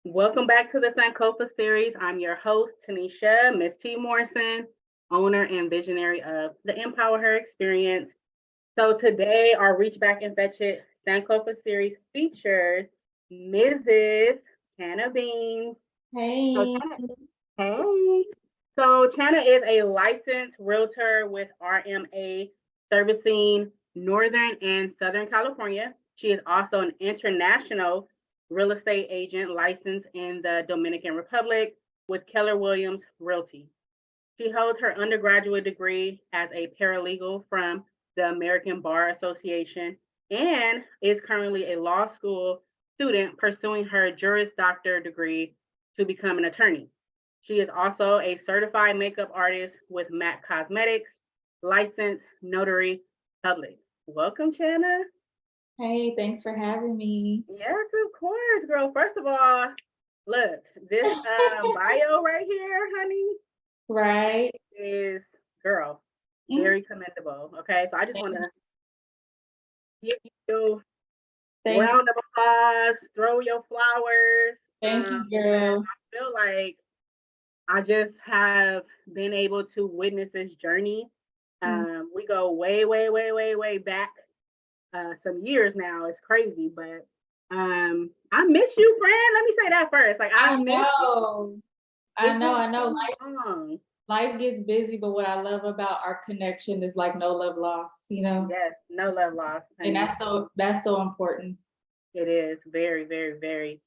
Welcome back to the Sankofa series. I'm your host, Tanisha, Miss T. Morrison, owner and visionary of the Empower Her Experience. So today, our Reach Back and Fetch It Sankofa series features Mrs. Chana Beans. So Hey. hey. So Chana is a licensed realtor with RMA servicing Northern and Southern California. She is also an international real estate agent licensed in the Dominican Republic with Keller Williams Realty. She holds her undergraduate degree as a paralegal from the American Bar Association and is currently a law school student pursuing her Juris Doctor degree to become an attorney. She is also a certified makeup artist with MAC Cosmetics, licensed Notary Public. Welcome, Chana. Hey, thanks for having me. Yes, of course, girl. First of all, look, this bio right here, honey, Right. is girl, Mhm. very commendable. Okay, so I just want to give you a Thank, round of applause, throw your flowers. thank you, Because girl. I feel like I just have been able to witness this journey. Mm. We go way, way, way, way, way back some years now. It's crazy, but I miss you, friend. Let me say that first. Like I I miss you. know. It's been I know. so long. Life gets busy, but what I love about our connection is like no love lost. Yes, no love lost, And honey. that's so important. It is very, very, very.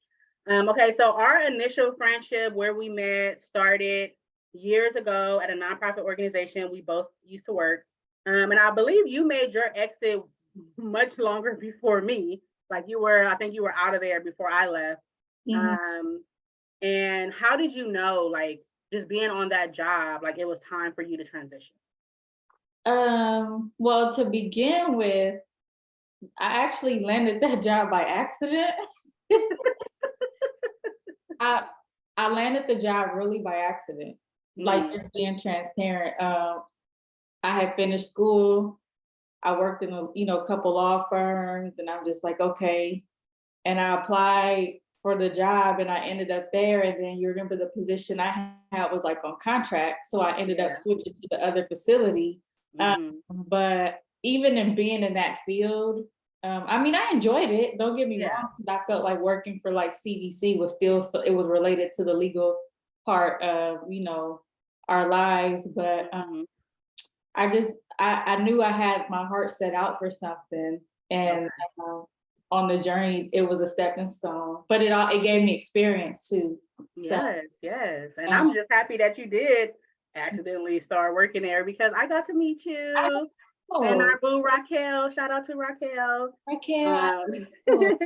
Okay, so our initial friendship where we met started years ago at a nonprofit organization we both used to work. And I believe you made your exit much longer before me. Like I think you were out of there before I left. Mhm. Um, and how did you know, like, just being on that job, like it was time for you to transition? Well, to begin with, I actually landed that job by accident. I I landed the job really by accident. Like Mm, just being transparent. I had finished school. I worked in a couple law firms, and I'm just like, okay. And I applied for the job, and I ended up there. And then you remember the position I had was like on contract, so I ended up yeah. switching to the other facility. Um, Hmm. but even in being in that field, I mean, I enjoyed it. Don't get me Yeah. wrong, 'cause I felt like working for like CDC was still so it was related to the legal part of our lives, but Hmm. I knew I had my heart set out for something, and Okay. um, on the journey, it was a stepping stone. But it gave me experience too. So Yes, yes. And um, I'm just happy that you did accidentally start working there because I got to meet I you and know, our boo Raquel. Shout out to Raquel. I can't. Um,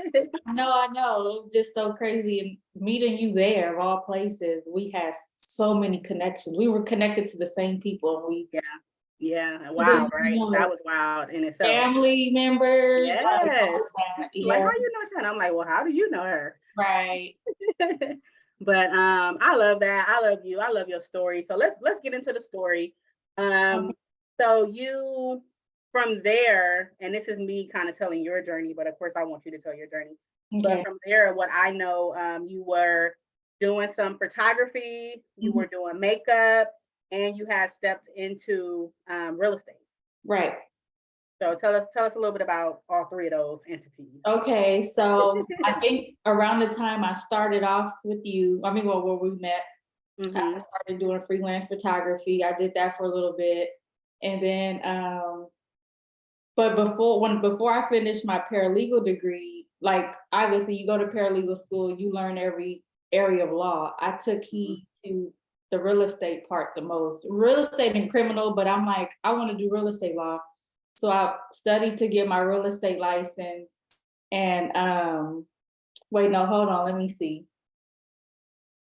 know. I know. It was just so crazy. And meeting you there, of all places, we had so many connections. We were connected to the same people. And we yeah, yeah. even, Wow, right? That was wild in itself. family members, like Yes. all of that. Like, Yeah, how you know China? I'm like, well, how do you know her? right. But I love that. I love you. I love your story. So let's get into the story. Okay. Um, so you from there, and this is me kind of telling your journey, but of course I want you to tell your journey. But Okay. from there, what I know, you were doing some photography, you Mhm. were doing makeup, and you had stepped into real estate. Right. So tell us a little bit about all three of those entities. Okay, so I think around the time I started off with you, I mean, well, where we met, I Mm-hmm. started doing freelance photography. I did that for a little bit, and then, but before I finished my paralegal degree, like obviously you go to paralegal school, you learn every area of law. I took heed to the real estate part the most, real estate and criminal, but I'm like, I want to do real estate law, so I studied to get my real estate license. And wait, no, hold on, let me see.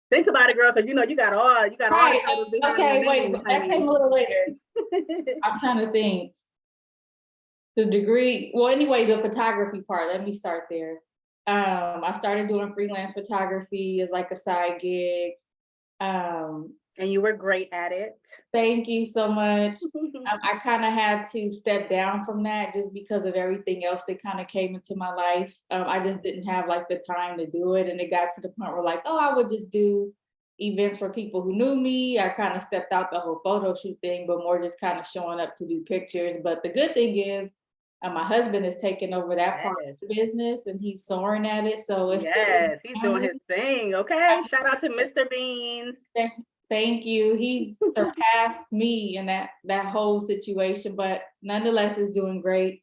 Think about it, girl, because you got all the Right. titles behind your Okay, wait, name, that came honey. a little later. I'm trying to think. The degree, well, anyway, the photography part, let me start there. I started doing freelance photography as like a side gig. And you were great at it. Thank you so much. I kind of had to step down from that just because of everything else that kind of came into my life. I just didn't have like the time to do it. And it got to the point where like, oh, I would just do events for people who knew me. I kind of stepped out the whole photo shoot thing, but more just kind of showing up to do pictures. But the good thing is my husband is taking over that part Yes. of the business and he's soaring at it. So it's still in Yes, he's the doing family. his thing. Okay. Shout out to Mr. Beans. Thank thank you. He's surpassed me in that whole situation, but nonetheless is doing great.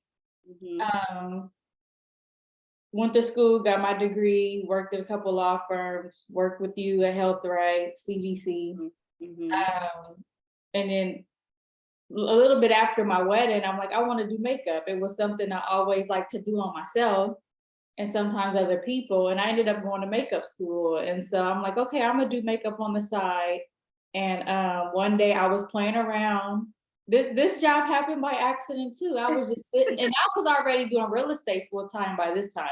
Mhm, Um, Went to school, got my degree, worked at a couple law firms, worked with you at Health Right, CGC. mhm, mhm. And then a little bit after my wedding, I'm like, I want to do makeup. It was something I always like to do on myself and sometimes other people. And I ended up going to makeup school. And so I'm like, okay, I'm gonna do makeup on the side. And one day I was playing around. This job happened by accident too. I was just sitting, and I was already doing real estate full time by this time.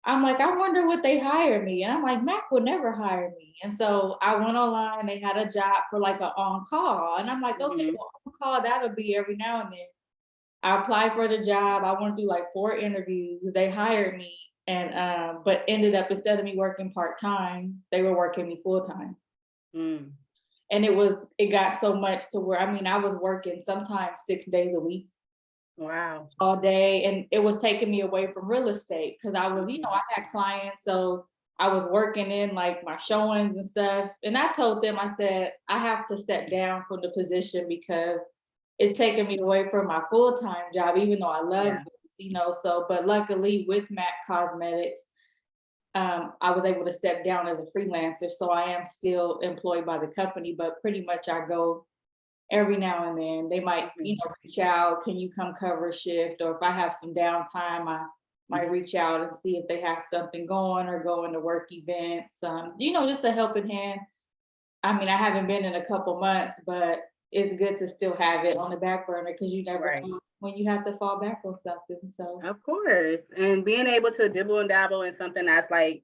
I'm like, I wonder would they hire me? And I'm like, Mac would never hire me. And so I went online. They had a job for like an on call, and I'm like, okay, Mhm. well, on call that'll be every now and then. I applied for the job. I want to do like 4 interviews. They hired me, and but ended up instead of me working part-time, they were working me full-time. Mm. And it got so much to where I mean, I was working sometimes 6 days a week, Wow. all day, and it was taking me away from real estate because I was, Mhm. I had clients, so I was working in like my showings and stuff. And I told them, I said, I have to step down from the position because it's taking me away from my full-time job, even though I love Yeah. this, so but luckily with MAC Cosmetics, I was able to step down as a freelancer. So I am still employed by the company, but pretty much I go every now and then. They might, Mhm. reach out, can you come cover a shift? Or if I have some downtime, I might reach out and see if they have something going or going to work events. Just a helping hand. I mean, I haven't been in a couple months, but it's good to still have it on the back burner because you never Right. know when you have to fall back on something. So Of course. And being able to dibble and dabble in something that's like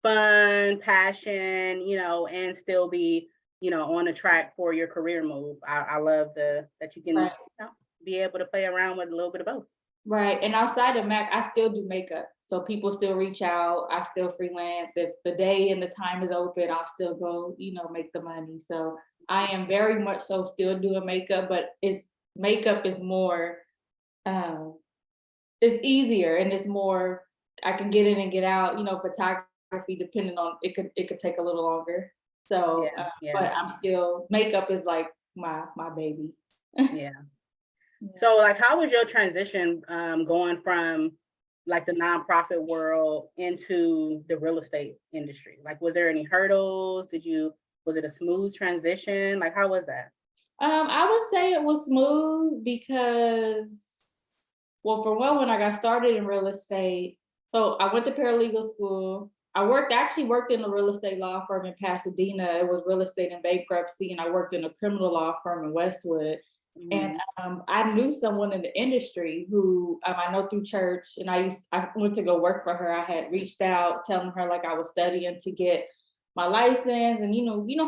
fun, passion, and still be, on the track for your career move. I love that you can, right. be able to play around with a little bit of both. Right. And outside of Mac, I still do makeup. So people still reach out. I still freelance. If the day and the time is open, I'll still go, make the money. So I am very much so still doing makeup, but it's makeup is more um it's easier and it's more I can get in and get out, photography depending on it could take a little longer. So Yeah, yeah, but I'm still makeup is like my baby. yeah. Yeah. So, like, how was your transition going from like the nonprofit world into the real estate industry? Like, was there any hurdles? Was it a smooth transition? Like, how was that? I would say it was smooth because, well, for one, when I got started in real estate, so I went to paralegal school. Actually worked in a real estate law firm in Pasadena. It was real estate and bankruptcy, and I worked in a criminal law firm in Westwood. And Mhm. I knew someone in the industry who I know through church, and I went to go work for her. I had reached out, telling her like I was studying to get my license, and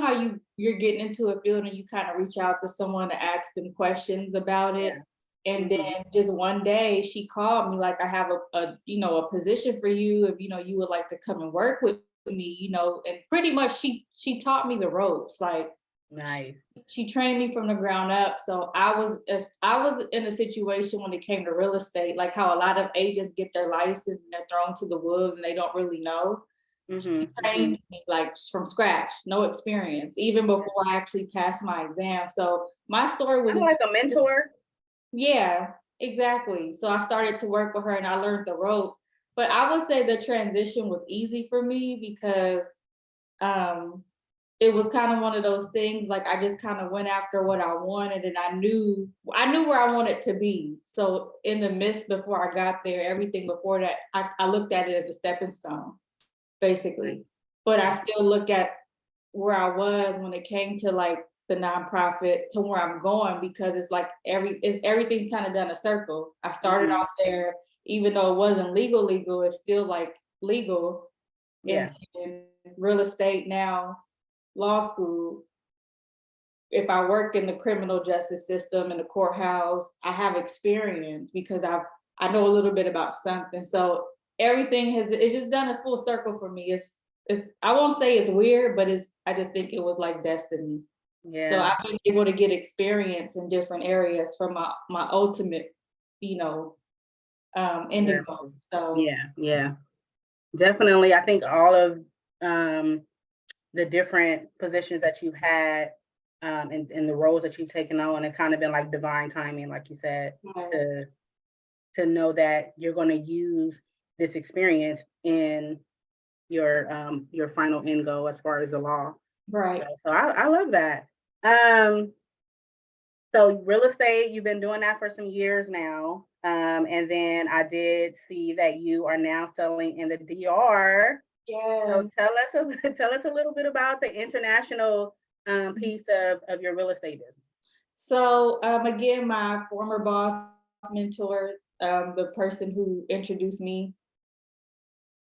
how you're getting into a field and you kind of reach out to someone to ask them questions about it. Yeah. And then Mhm. just one day she called me like, I have a position for you if you would like to come and work with me, and pretty much she taught me the ropes. Like Nice. she trained me from the ground up. So I was in a situation when it came to real estate, like how a lot of agents get their license and they're thrown to the wolves and they don't really know. She Mhm. trained Mhm. me like from scratch, no experience, even before I actually passed my exam. So my story was Kind of just like a mentor. yeah, exactly. So I started to work with her and I learned the ropes. But I would say the transition was easy for me because um it was kind of one of those things like I just kind of went after what I wanted and I knew where I wanted to be. So in the midst before I got there, everything before that, I looked at it as a stepping stone, basically. Nice. But I Nice. still look at where I was when it came to like the nonprofit to where I'm going because it's like everything's kind of done a circle. I started Mhm. off there, even though it wasn't legal, it's still like legal in, Yeah. in real estate now, law school. if I work in the criminal justice system in the courthouse, I have experience because I know a little bit about something. So everything it's just done a full circle for me. It's I won't say it's weird, but I just think it was like destiny. So Yeah, I've been able to get experience in different areas from my ultimate, you know, end yeah, goal. So yeah, yeah. Definitely. I think all of um, the different positions that you've had and the roles that you've taken on, it's kind of been like divine timing, like you said, yeah, to know that you're going to use this experience in your final end goal as far as the law. right. So I love that. Um, so real estate, you've been doing that for some years now. And then I did see that you are now selling in the DR. Yeah. So tell us a little bit about the international piece of your real estate business. So again, my former boss mentor, the person who introduced me,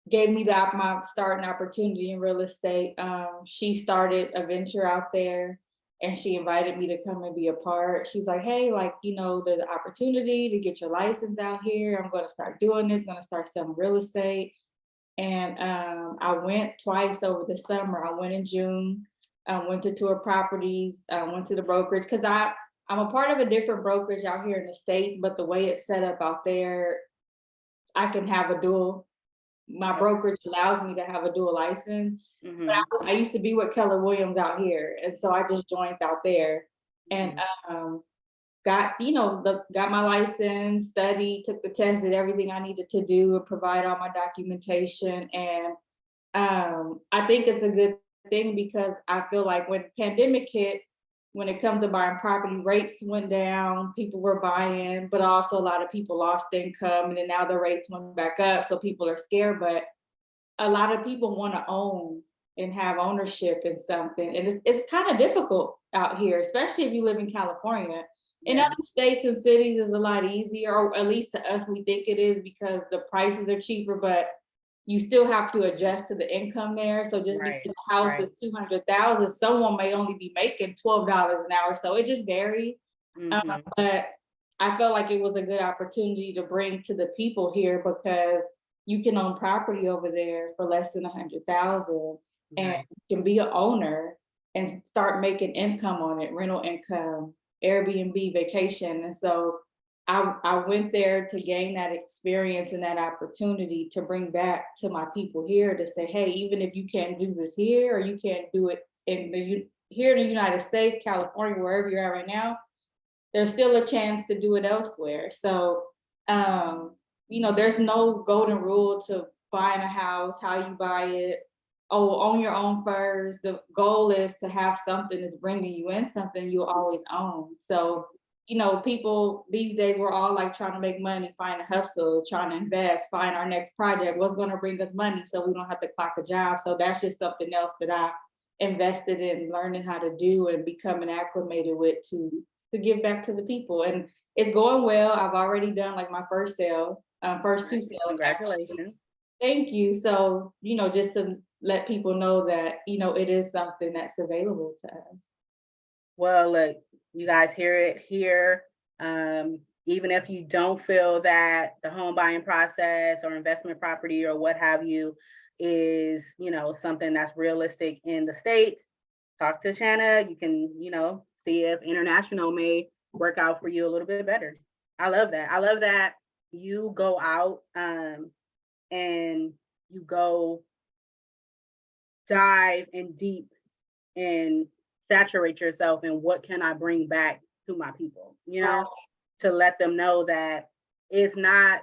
gave me my starting opportunity in real estate. She started a venture out there and she invited me to come and be a part. She's like, hey, like, there's an opportunity to get your license out here. I'm going to start doing this, going to start selling real estate. And I went twice over the summer. I went in June, went to tour properties, went to the brokerage because I'm a part of a different brokerage out here in the States, but the way it's set up out there, I can have a dual. My brokerage allows me to have a dual license. Mm-hmm. But I used to be with Keller Williams out here, and so I just joined out there and um, got my license, studied, took the test, did everything I needed to do, and provide all my documentation. And I think it's a good thing because I feel like when the pandemic hit, when it comes to buying property, rates went down, people were buying, but also a lot of people lost income, and then now the rates went back up, so people are scared. But a lot of people want to own and have ownership in something, and it's kind of difficult out here, especially if you live in California. In Yeah. other states and cities, is a lot easier, or at least to us, we think it is because the prices are cheaper, but you still have to adjust to the income there. So just because Right. the house Right. is 200,000, someone may only be making $12 an hour. So it just varies. Mm-hmm. But I felt like it was a good opportunity to bring to the people here because you can own property over there for less than 100,000 and Right. you can be an owner and start making income on it, rental income, Airbnb, vacation. And so I went there to gain that experience and that opportunity to bring back to my people here to say, hey, even if you can't do this here or you can't do it here in the United States, California, wherever you're at right now, there's still a chance to do it elsewhere. So, there's no golden rule to buying a house, how you buy it. Oh, own your own first. The goal is to have something that's bringing you in something you always own. So, people these days, we're all like trying to make money, find a hustle, trying to invest, find our next project, what's going to bring us money so we don't have to clock a job. So that's just something else that I invested in learning how to do and becoming acclimated with to give back to the people. And it's going well. I've already done like my first sale, first two sales actually. Congratulations. Thank you. So, just to let people know that, it is something that's available to us. Well, look, you guys hear it here. Even if you don't feel that the home buying process or investment property or what have you is, something that's realistic in the States, talk to Chana. You can, see if international may work out for you a little bit better. I love that. I love that you go out and you go dive in deep and saturate yourself in what can I bring back to my people, Right. to let them know that it's not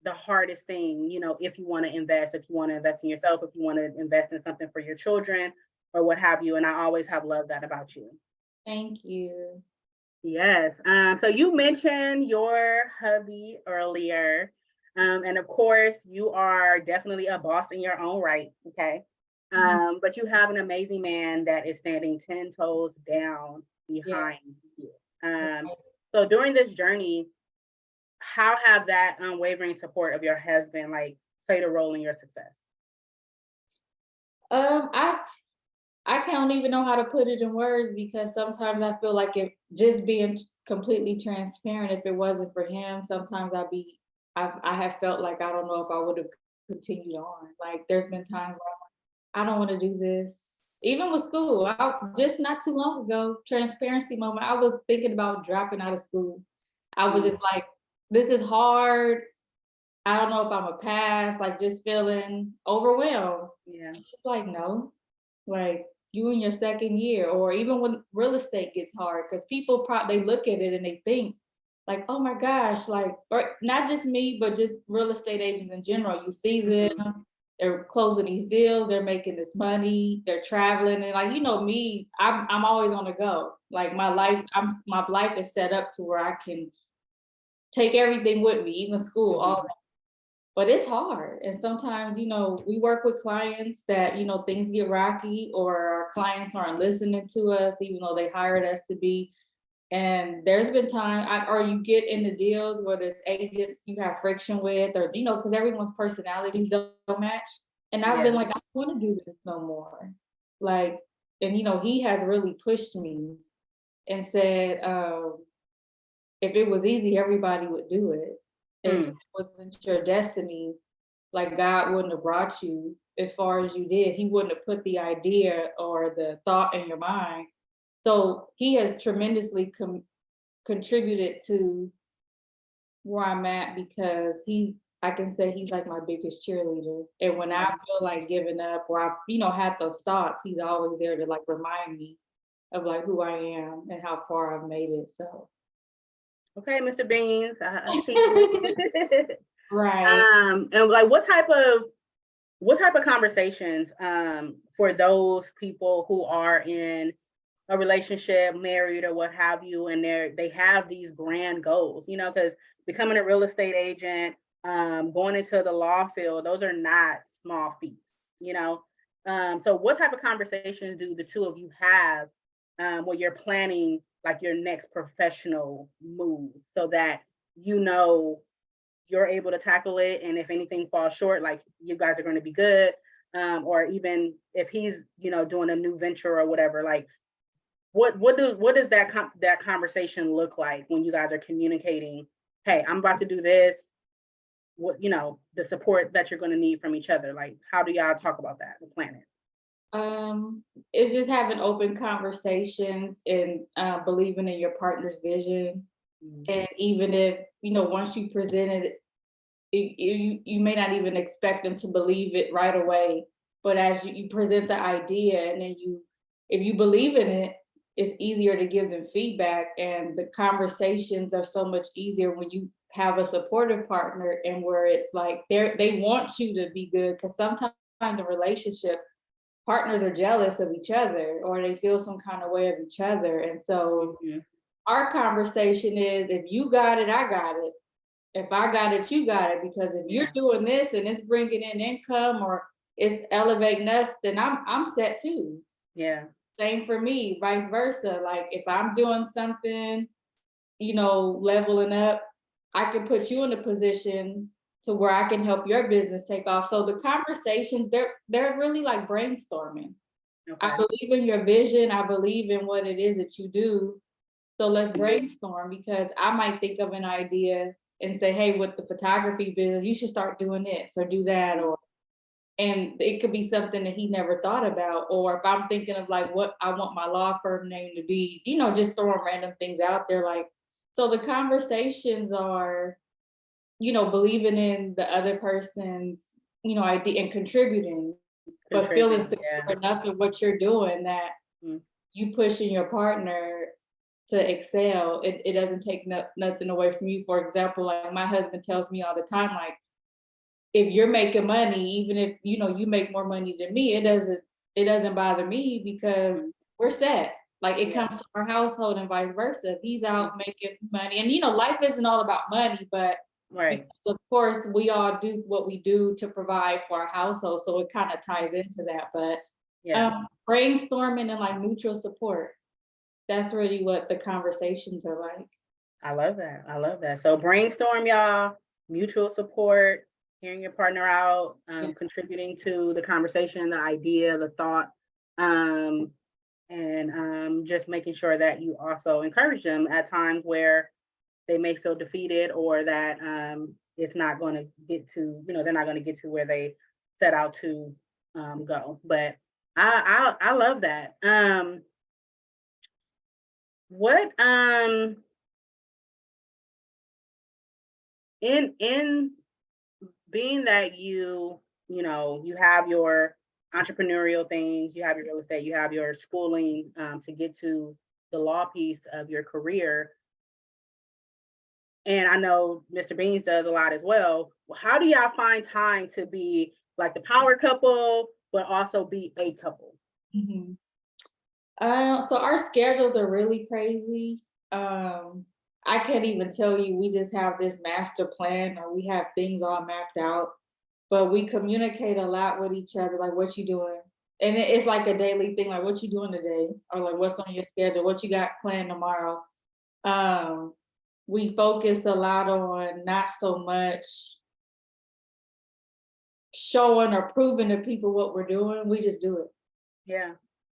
the hardest thing, if you want to invest, if you want to invest in yourself, if you want to invest in something for your children or what have you. And I always have loved that about you. Thank you. Yes. So you mentioned your hubby earlier. And of course, you are definitely a boss in your own right. Okay. Mhm. But you have an amazing man that is standing 10 toes down Yeah. behind you. So during this journey, how have that unwavering support of your husband like played a role in your success? I I can't even know how to put it in words because sometimes I feel like if just being completely transparent, if it wasn't for him, sometimes I have felt like I don't know if I would have continued on. Like there's been times where I don't want to do this. Even with school, just not too long ago, transparency moment, I was thinking about dropping out of school. I was just like, this is hard. I don't know if I'm a pass, like just feeling overwhelmed. Yeah. He's like, no, like you in your second year, or even when real estate gets hard, because people they look at it and they think, like, oh my gosh, like, or not just me, but just real estate agents in general. You see them, they're closing these deals, they're making this money, they're traveling, and like me, I'm always on the go. Like my life is set up to where I can take everything with me, even school, all that. But it's hard. And sometimes, we work with clients that, things get rocky or our clients aren't listening to us, even though they hired us to be. And there's been time, or you get in the deals where there's agents you have friction with, or, because everyone's personalities don't match. And I've been like, I don't want to do this no more. Like, and, he has really pushed me and said, if it was easy, everybody would do it. And if it wasn't your destiny, like God wouldn't have brought you as far as you did. He wouldn't have put the idea or the thought in your mind. So he has tremendously contributed to where I'm at because I can say he's like my biggest cheerleader. And when I feel like giving up or I, had those thoughts, he's always there to like remind me of like who I am and how far I've made it. So. Okay, Mr. Beans, I see you. Right. And like what type of conversations for those people who are in a relationship, married or what have you, and they have these grand goals, because becoming a real estate agent, going into the law field, those are not small feats, so what type of conversations do the two of you have when you're planning like your next professional move so that you're able to tackle it, and if anything falls short, like you guys are going to be good, or even if he's doing a new venture or whatever, like what does that conversation look like when you guys are communicating, hey, I'm about to do this, what the support that you're going to need from each other, like how do y'all talk about that and plan it? It's just having open conversations and believing in your partner's vision. And even if, once you present it, you may not even expect them to believe it right away. But as you present the idea and then if you believe in it, it's easier to give them feedback. And the conversations are so much easier when you have a supportive partner and where it's like they want you to be good. Because sometimes in relationships, partners are jealous of each other or they feel some kind of way of each other. And so our conversation is, if you got it, I got it. If I got it, you got it. Because if you're doing this and it's bringing in income or it's elevating us, then I'm set too. Yeah. Same for me, vice versa. Like if I'm doing something, leveling up, I can put you in a position to where I can help your business take off. So the conversations, they're really like brainstorming. Okay. I believe in your vision. I believe in what it is that you do. So let's brainstorm, because I might think of an idea and say, hey, with the photography business, you should start doing this or do that. And it could be something that he never thought about. Or if I'm thinking of like what I want my law firm name to be, just throwing random things out there. Like, so the conversations are, believing in the other person's, idea and contributing, but feeling secure enough in what you're doing that you pushing your partner to excel. It doesn't take nothing away from you. For example, like my husband tells me all the time, like, if you're making money, even if you make more money than me, it doesn't bother me because we're set. Like it comes to our household and vice versa. If he's out making money, and life isn't all about money, but because of course we all do what we do to provide for our household, so it kind of ties into that. But brainstorming and like mutual support, that's really what the conversations are like. I love that. So brainstorm, y'all, mutual support, hearing your partner out, contributing to the conversation, the idea, the thought, And just making sure that you also encourage them at times where they may feel defeated, or that it's not going to get to, they're not going to get to where they set out to go. But I love that. What in being that you have your entrepreneurial things, you have your real estate, you have your schooling to get to the law piece of your career, and I know Mr. Beans does a lot as well. How do y'all find time to be like the power couple, but also be a couple? Mhm. So our schedules are really crazy. I can't even tell you, we just have this master plan or we have things all mapped out, but we communicate a lot with each other, like what you doing? And it's like a daily thing, like what you doing today? Or like what's on your schedule? What you got planned tomorrow? Um, we focus a lot on not so much showing or proving to people what we're doing. We just do it. Yeah.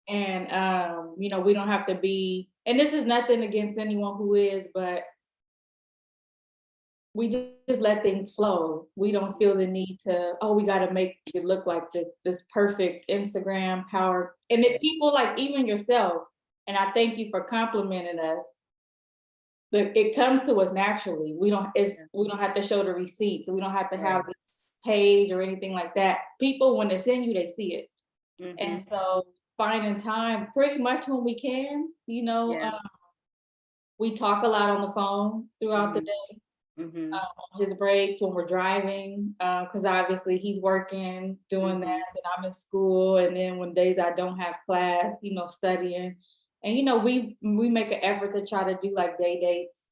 And we don't have to be, and this is nothing against anyone who is, but we just let things flow. We don't feel the need to, oh, we got to make it look like this perfect Instagram power. And if people, like even yourself, and I thank you for complimenting us, but it comes to us naturally. We don't have to show the receipts. We don't have to have this page or anything like that. People, when it's in you, they see it. And so finding time pretty much when we can, we talk a lot on the phone throughout the day. On his breaks when we're driving, because obviously he's working, doing that, and I'm in school, and then when days I don't have class, studying, and we make an effort to try to do like day dates,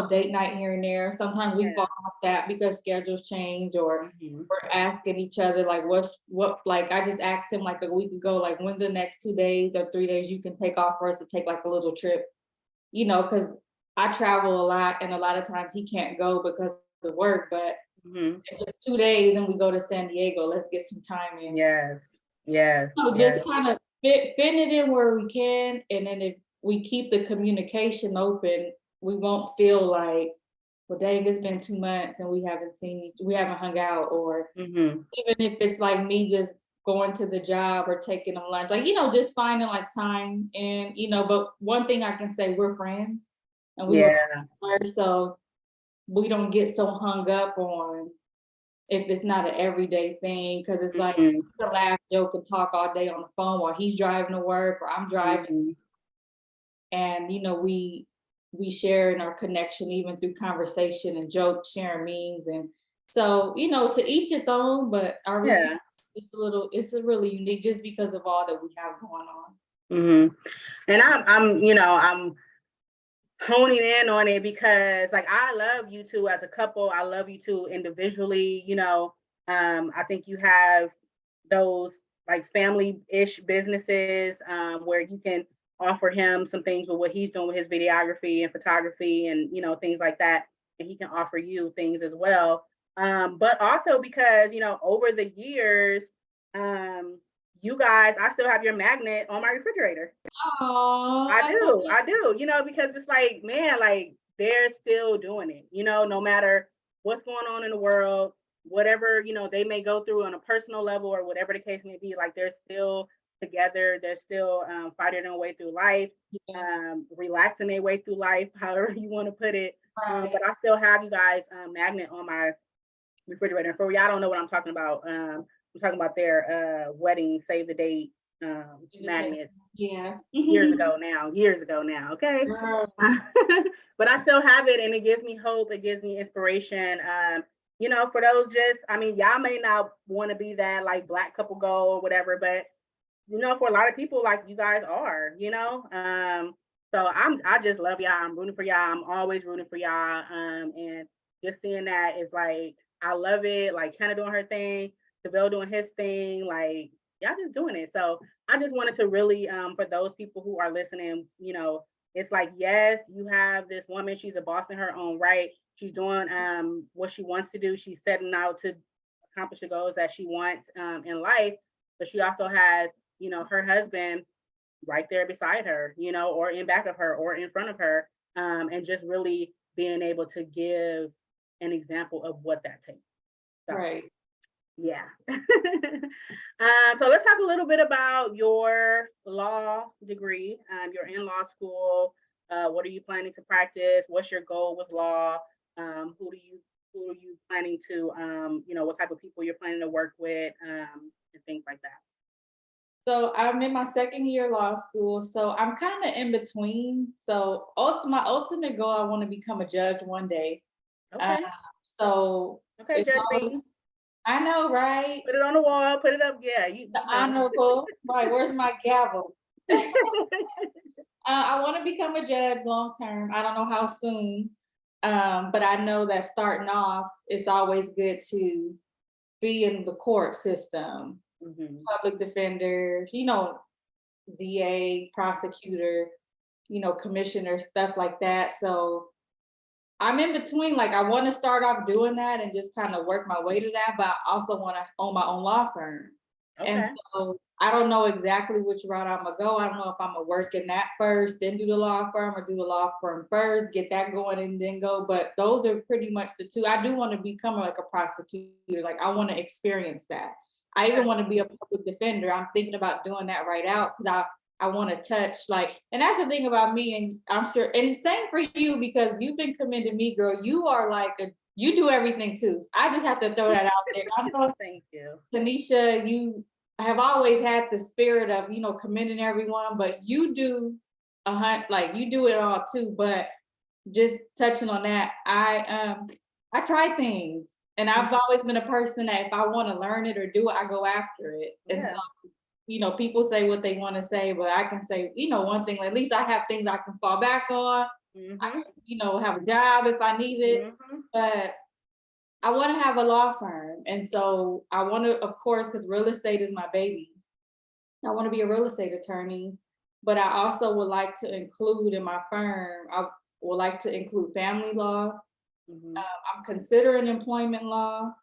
date night here and there. Sometimes we fall off that because schedules change, or we're asking each other like what like I just asked him like a week ago, like when's the next 2 days or 3 days you can take off for us to take like a little trip, because I travel a lot, and a lot of times he can't go because of work, but if it's 2 days and we go to San Diego, let's get some time in. Yes. So just kind of fit it in where we can, and then if we keep the communication open, we won't feel like, well, dang, it's been 2 months and we haven't hung out, or even if it's like me just going to the job or taking them lunch, like, just finding like time, and, but one thing I can say, we're friends. And we were, so we don't get so hung up on if it's not an everyday thing, because it's like the laugh, joke, and talk all day on the phone while he's driving to work or I'm driving. And we share in our connection even through conversation and jokes, sharing memes, and so to each its own. But our routine it's really unique just because of all that we have going on. And I'm honing in on it because like I love you two as a couple. I love you two individually. I think you have those like family-ish businesses where you can offer him some things with what he's doing with his videography and photography and things like that, and he can offer you things as well. But also because over the years, you guys, I still have your magnet on my refrigerator. Oh, I do, because it's like, man, like they're still doing it, no matter what's going on in the world, whatever, they may go through on a personal level or whatever the case may be, like they're still together, they're still fighting their way through life, relaxing their way through life, however you want to put it. But I still have you guys magnet on my refrigerator. And for y'all don't know what I'm talking about, I'm talking about their wedding save the date magnet. Years ago now, okay. But I still have it, and it gives me hope, it gives me inspiration. For those y'all may not want to be that like black couple goal or whatever, but for a lot of people, like you guys are, so I just love y'all. I'm rooting for y'all. I'm always rooting for y'all. And just seeing that is like, I love it. Like Chana doing her thing, Deville doing his thing, like y'all just doing it. So I just wanted to really, for those people who are listening, it's like, yes, you have this woman, she's a boss in her own right. She's doing what she wants to do. She's setting out to accomplish the goals that she wants in life, but she also has her husband right there beside her, or in back of her or in front of her, and just really being able to give an example of what that takes. So, Right. yeah. So let's talk a little bit about your law degree. You're in law school. What are you planning to practice? What's your goal with law? Who do you who are you planning to what type of people you're planning to work with, and things like that. So I'm in my second year law school. So I'm kind of in between. So my ultimate goal, I want to become a judge one day. Uh, Okay. so Okay, it's Judge all, Beans. I know, right? Put it on the wall, put it up. Yeah, The honorable, right? Where's my gavel? I want to become a judge long term. I don't know how soon, but I know that starting off, it's always good to be in the court system, Mhm. public defender, DA, prosecutor, commissioner, stuff like that. So I'm in between. Like, I want to start off doing that and just kind of work my way to that, but I also want to own my own law firm. And Okay. so I don't know exactly which route I'm gonna go. I don't know if I'm gonna work in that first, then do the law firm, or do the law firm first, get that going and then go. But those are pretty much the two. I do want to become like a prosecutor. Like, I want to experience that. I even Okay. want to be a public defender. I'm thinking about doing that right out because I want to touch, like, and that's the thing about me, and I'm sure, and same for you, because you've been commending me, girl. You are like you do everything too. I just have to throw that out there. I know, Thank you. Tanisha, you have always had the spirit of, commending everyone, but you do like you do it all too. But just touching on that, I try things, and I've Mhm. always been a person that if I want to learn it or do it, I go after it. And Yeah. so, people say what they want to say, but I can say, one thing, at least I have things I can fall back on. I Mhm. can, have a job if I need it. Mhm. But I want to have a law firm. And so I want to, of course, because real estate is my baby, I want to be a real estate attorney. But I also would like to include in my firm, I would like to include family law. Mhm. I'm considering employment law,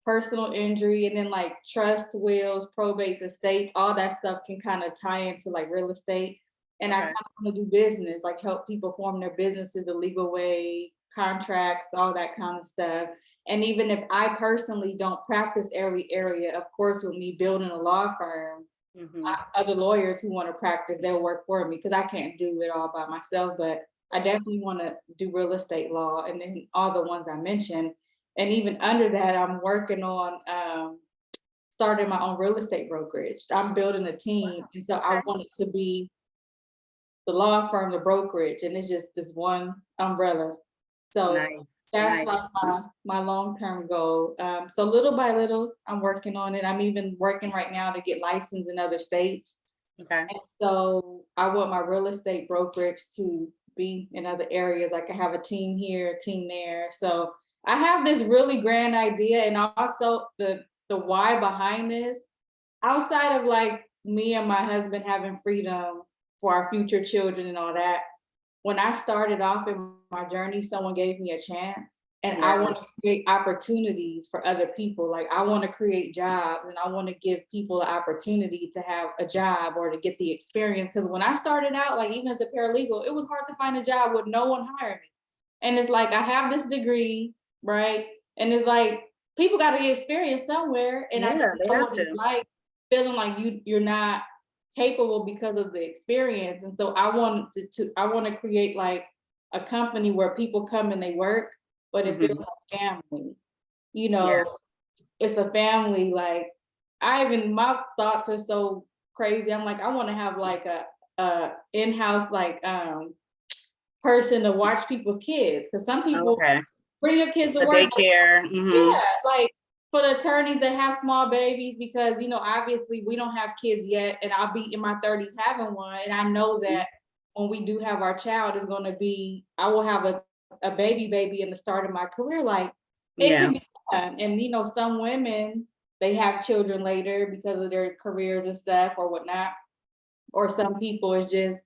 personal injury, and then like trust, wills, probates, estates, all that stuff can kind of tie into like real estate. And I Okay. kind of want to do business, like help people form their businesses the legal way, contracts, all that kind of stuff. And even if I personally don't practice every area, of course, with me building a law firm, Mhm. other lawyers who want to practice, they'll work for me because I can't do it all by myself. But I definitely want to do real estate law, and then all the ones I mentioned. And even under that, I'm working on starting my own real estate brokerage. I'm building a team, Wow. and so I Okay. want it to be the law firm, the brokerage, and it's just this one umbrella. So Nice. that's Nice. like my long-term goal. So little by little, I'm working on it. I'm even working right now to get licensed in other states. Okay. And so I want my real estate brokerage to be in other areas. Like, I have a team here, a team there. So I have this really grand idea, and also the why behind this, outside of like me and my husband having freedom for our future children and all that. When I started off in my journey, someone gave me a chance, and I Yeah. want to create opportunities for other people. Like, I want to create jobs, and I want to give people the opportunity to have a job or to get the experience. Because when I started out, like even as a paralegal, it was hard to find a job with no one hiring me. And it's like, I have this degree, right? And it's like, people got to get experience somewhere. And I Yeah, just they know have what it's to. like feeling like you're not capable because of the experience. And so I want to create like a company where people come and they work, but it feels Mhm. like family. You Yeah. know, it's a family. Like, my thoughts are so crazy. I'm like, I want to have like a in-house like person to watch people's kids, because some people Okay. bring your kids to The work. daycare. Mhm. Yeah, like for the attorneys that have small babies, because obviously we don't have kids yet, and I'll be in my 30s having one, and I know that when we do have our child, is going to be, I will have a baby in the start of my career. Like, it Yeah. can be fun. And some women, they have children later because of their careers and stuff or whatnot. Or some people, it's just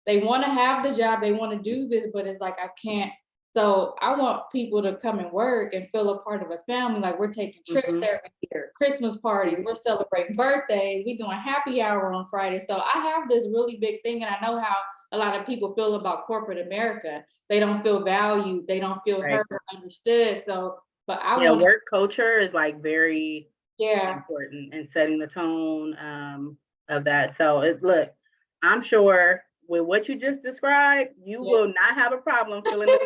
they want to have the job, they want to do this, but it's like, I can't So I want people to come and work and feel a part of a family. Like we're taking trips Mhm. every year, Christmas parties, we're celebrating birthdays, we doing happy hour on Friday. So I have this really big thing, and I know how a lot of people feel about corporate America. They don't feel valued, they don't feel Right. heard or understood. So, but I Yeah, want to, work culture is like very yeah, important in setting the tone of that. So it's look, I'm sure with what you just described, you yeah. will not have a problem filling the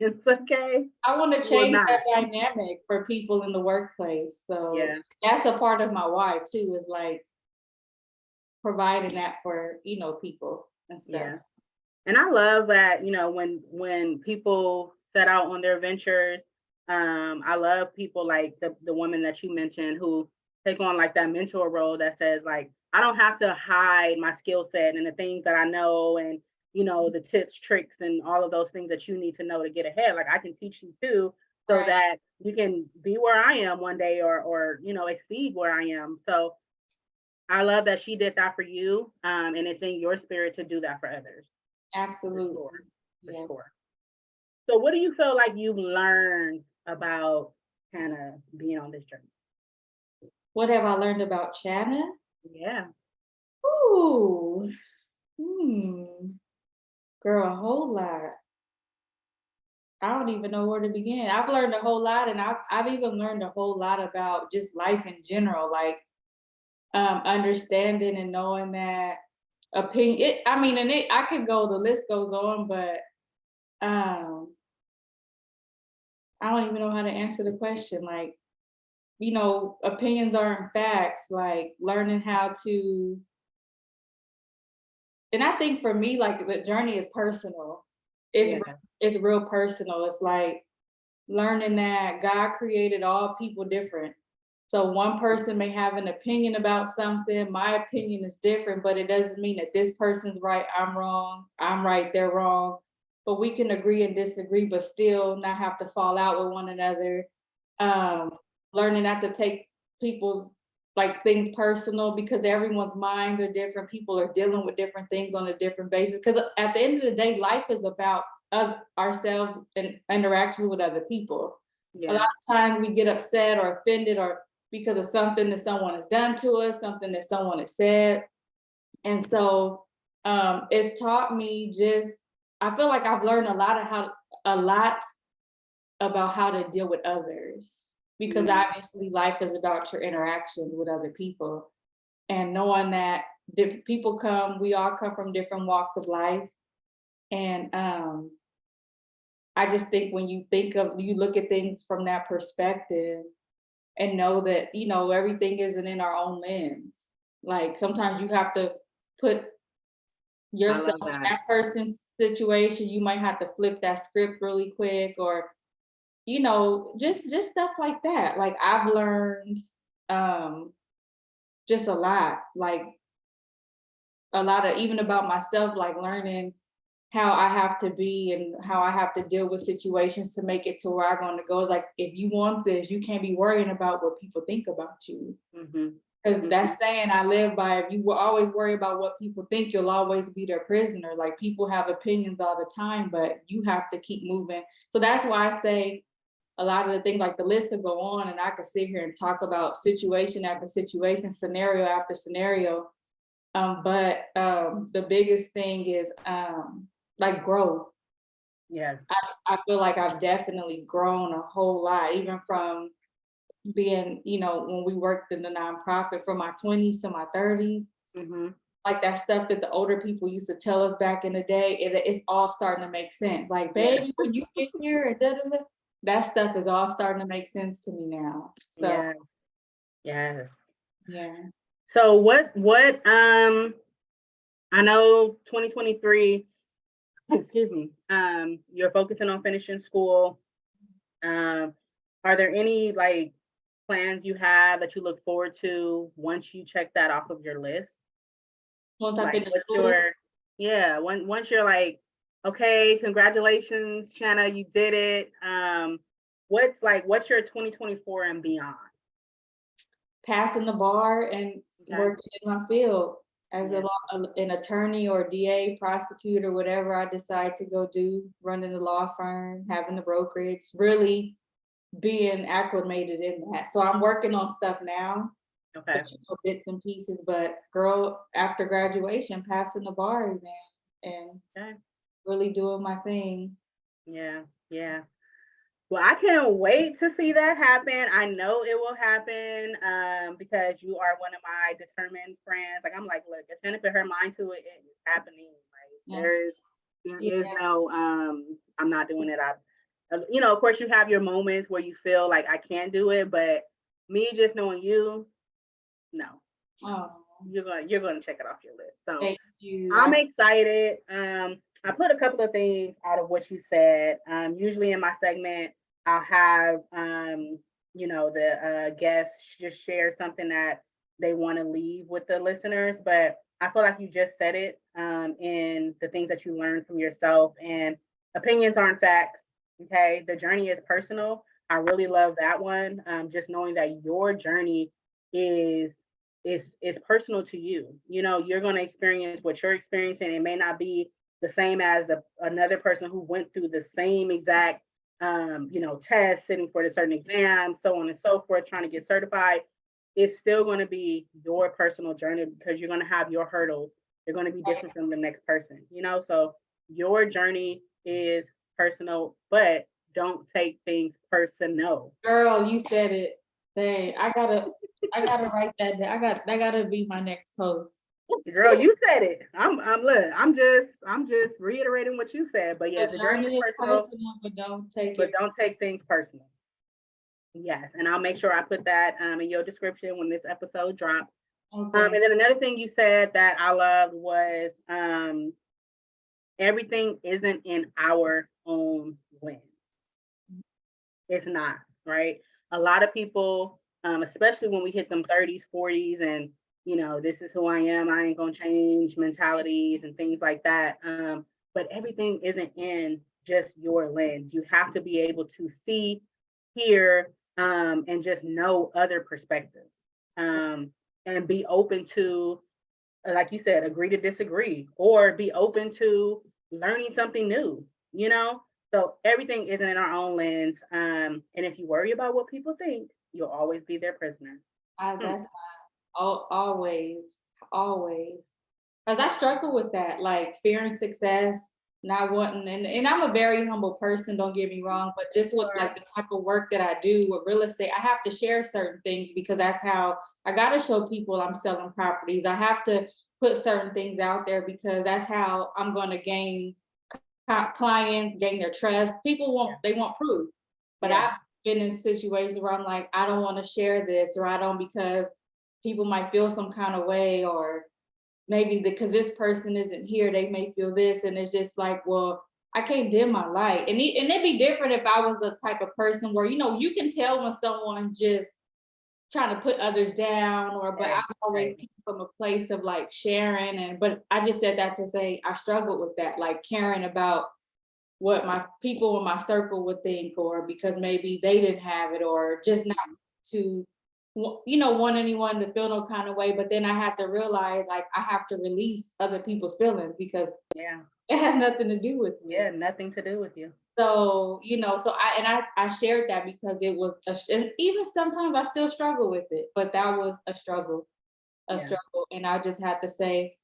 positions. Okay, I want to you will change not. that dynamic for people in the workplace. So Yeah, that's a part of my why too, is like providing that for, people and stuff. yeah. And I love that, when people set out on their ventures, I love people like the woman that you mentioned who take on like that mentor role that says like, I don't have to hide my skill set and the things that I know and the tips, tricks, and all of those things that you need to know to get ahead. Like I can teach you too, so Right. that you can be where I am one day or exceed where I am. So I love that she did that for you. And it's in your spirit to do that for others. For Absolutely. sure. For Yeah. sure. So what do you feel like you learned about kind of being on this journey? What have I learned about Chana? Yeah. Ooh, girl, a whole lot. I don't even know where to begin. I've learned a whole lot, and I've even learned a whole lot about just life in general, like understanding and knowing that opinion. I mean, and I could go. The list goes on, but um, I don't even know how to answer the question. Like, opinions aren't facts. Like learning how to, and I think for me, like the journey is personal. It's Yeah. it's real personal. It's like learning that God created all people different. So one person may have an opinion about something. My opinion is different, but it doesn't mean that this person's right, I'm wrong, I'm right, they're wrong. But we can agree and disagree, but still not have to fall out with one another. Um, Learning not to take people's like things personal because everyone's minds are different. People are dealing with different things on a different basis. Because at the end of the day, life is about ourselves and interactions with other people. A lot Yeah. of times we get upset or offended or because of something that someone has done to us, something that someone has said. And so it's taught me just, I feel like I've learned a lot about how to deal with others because Mm, obviously life is about your interactions with other people and knowing that different people we all come from different walks of life. And I just think when you look at things from that perspective and know that, everything isn't in our own lens. Like sometimes you have to put I yourself love in that. that person's situation. You might have to flip that script really quick or, just stuff like that. Like I've learned um just a lot, like a lot of even about myself, like learning how I have to be and how I have to deal with situations to make it to where I'm going to go. Like, if you want this, you can't be worrying about what people think about you. Hmm. Because Hmm. that saying I live by, if you will always worry about what people think, you'll always be their prisoner. Like, people have opinions all the time, but you have to keep moving. So that's why I say a lot of the things, like the list could go on and I could sit here and talk about situation after situation, scenario after scenario. But the biggest thing is like growth. Yes. I feel like I've definitely grown a whole lot, even from being, when we worked in the nonprofit from my 20s to my 30s, Hmm. like that stuff that the older people used to tell us back in the day, it's all starting to make sense. Like, Yes. baby, when you get here and da, da, da, that stuff is all starting to make sense to me now. So Yes. Yes. yeah. So what I know 2023, excuse me, you're focusing on finishing school. Um, are there any like plans you have that you look forward to once you check that off of your list? Once I Like finish what's school, once you're like, okay, congratulations, Chana, you did it. What's your 2024 and beyond? passing the bar and Okay. working in my field. as Yeah. an attorney or DA, prosecutor, whatever I decide to go do, running the law firm, having the brokerage, really being acclimated in that. So I'm working on stuff now, Okay. but bits and pieces. But girl, after graduation, passing the bar exam and Okay. really doing my thing. Yeah. Yeah. Well, I can't wait to see that happen. I know it will happen because you are one of my determined friends. Like I'm like, look, if Jenna put her mind to it, it is happening. Like Yeah. there Yeah. is no I'm not doing it. Of course you have your moments where you feel like I can't do it, but me just knowing you, no. Oh, You're gonna check it off your list. So thank you. I'm excited. I put a couple of things out of what you said. Usually in my segment, I'll have the guests just share something that they want to leave with the listeners. But I feel like you just said it in the things that you learned from yourself. And opinions aren't facts. Okay, the journey is personal. I really love that one. Just knowing that your journey is is personal to you. You're going to experience what you're experiencing. It may not be the same as another person who went through the same exact test, sitting for the certain exam, so on and so forth, trying to get certified. It's still going to be your personal journey because you're going to have your hurdles. They're going to be different from the next person. So your journey is personal, but don't take things personal. Girl, you said it. Dang, I gotta write that down. That gotta be my next post. Girl, you said it. I'm just reiterating what you said. But yeah, The the journey is journey is personal, personal, but don't take but it. don't take things personal. Yes, and I'll make sure I put that in your description when this episode drops. Okay. And then another thing you said that I loved was everything isn't in our own lens. It's not, right? A lot of people, especially when we hit them 30s, 40s, and this is who I am, I ain't gonna change mentalities and things like that. But everything isn't in just your lens. You have to be able to see, hear, and just know other perspectives. And be open to, like you said, agree to disagree, or be open to learning something new, you know? So everything isn't in our own lens. And if you worry about what people think, you'll always be their prisoner. That's always, always. Because I struggle with that, like fearing success, not wanting, and I'm a very humble person, don't get me wrong, but just with like the type of work that I do with real estate, I have to share certain things because that's how I got to show people I'm selling properties. I have to put certain things out there because that's how I'm going to gain clients, gain their trust. People they want proof, but Yeah. I've been in situations where I'm like, I don't want to share this, or I don't, because people might feel some kind of way, or maybe because this person isn't here, they may feel this, and it's just like, well, I can't dim my light. And it'd be different if I was the type of person where you can tell when someone just trying to put others down, but Right. I've always came from a place of like sharing, but I just said that to say I struggled with that, like caring about what my people in my circle would think, or because maybe they didn't have it, or just not to want anyone to feel no kind of way. But then I had to realize, like, I have to release other people's feelings because Yeah. it has nothing to do with me. Yeah. Nothing to do with you. So so I shared that because it was and even sometimes I still struggle with it, but that was a struggle, Yeah. and I just had to say,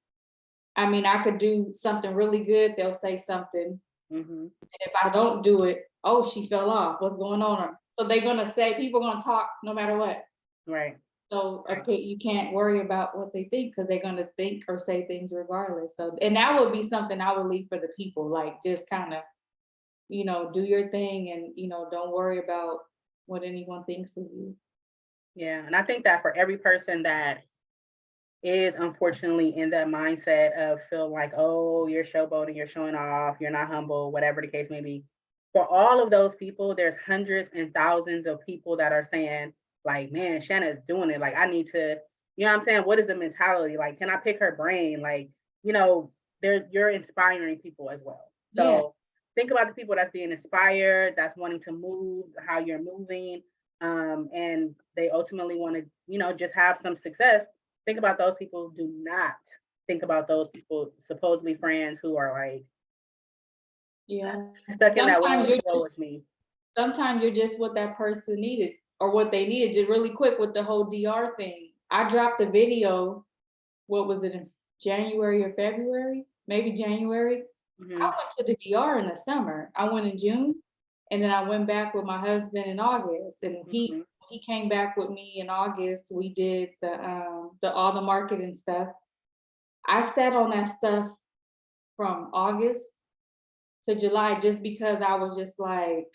I mean, I could do something really good, they'll say something. Mm-hmm. And if I don't do it, oh, she fell off. What's going on? So they're gonna say, people are gonna talk no matter what. Right. So Right. you can't worry about what they think because they're gonna think or say things regardless. So, and that would be something I would leave for the people, like just kind of, do your thing, and don't worry about what anyone thinks of you. Yeah. And I think that for every person that is unfortunately in that mindset of feel like, oh, you're showboating, you're showing off, you're not humble, whatever the case may be. For all of those people, there's hundreds and thousands of people that are saying, like, man, Shanna's doing it. Like, I need to, you know what I'm saying? What is the mentality? Like, can I pick her brain? Like, you're inspiring people as well. Yeah. So think about the people that's being inspired, that's wanting to move how you're moving, and they ultimately want to, just have some success. Think about those people. Do not think about those people, supposedly friends, who are like Yeah. stuck in that Sometimes world. Woe is me. sometimes you're just what that person needed or what they needed. Just really quick with the whole DR thing. I dropped a video, what was it, in January or February? Maybe January. I Mhm, went to the DR in the summer. I went in June and then I went back with my husband in August. And mhm. he came back with me in August. We did the all the marketing stuff. I sat on that stuff from August to July just because I was just like,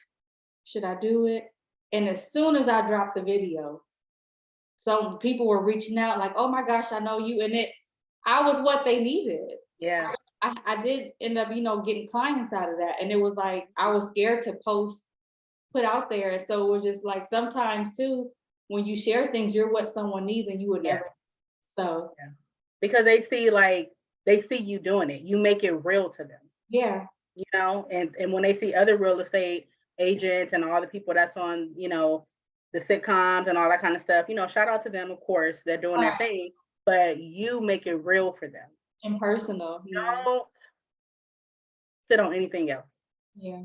should I do it? And as soon as I dropped the video, so people were reaching out like, oh my gosh, I know you. And I was what they needed. Yeah, I did end up, getting clients out of that. And it was like, I was scared to post, put out there. And so it was just like, sometimes too, when you share things, you're what someone needs and you would yes, never. So yeah. Because they see you doing it. You make it real to them, yeah, and when they see other real estate agents and all the people that's on, the sitcoms and all that kind of stuff, shout out to them, of course, they're doing their right. thing, but you make it real for them. And personal. Yeah. Don't sit on anything else. Yeah.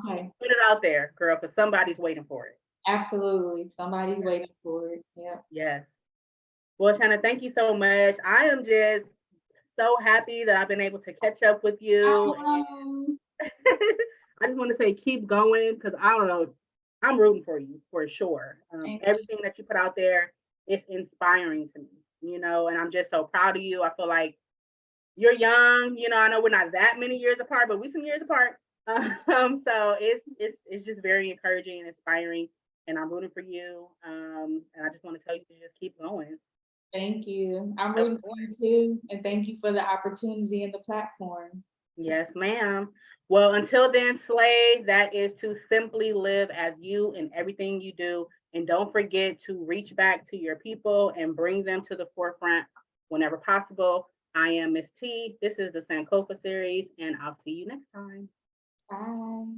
Okay. Put it out there, girl, because somebody's waiting for it. Absolutely. Somebody's waiting for it. Yeah. Yes. Well, Chana, thank you so much. I am just so happy that I've been able to catch up with you. Um, I just want to say keep going, because I don't know, I'm rooting for you for sure. thank you. Everything that you put out there is inspiring to me, and I'm just so proud of you. I feel like you're young, I know we're not that many years apart, but we some years apart. So it's just very encouraging and inspiring, and I'm rooting for you. And I just want to tell you to just keep going. Thank you. I'm Of rooting for you course. too. And thank you for the opportunity and the platform. Yes, ma'am. Well, until then, Slay, that is to simply live as you in everything you do. And don't forget to reach back to your people and bring them to the forefront whenever possible. I am Miss T. This is the Sankofa series, and I'll see you next time. Bye.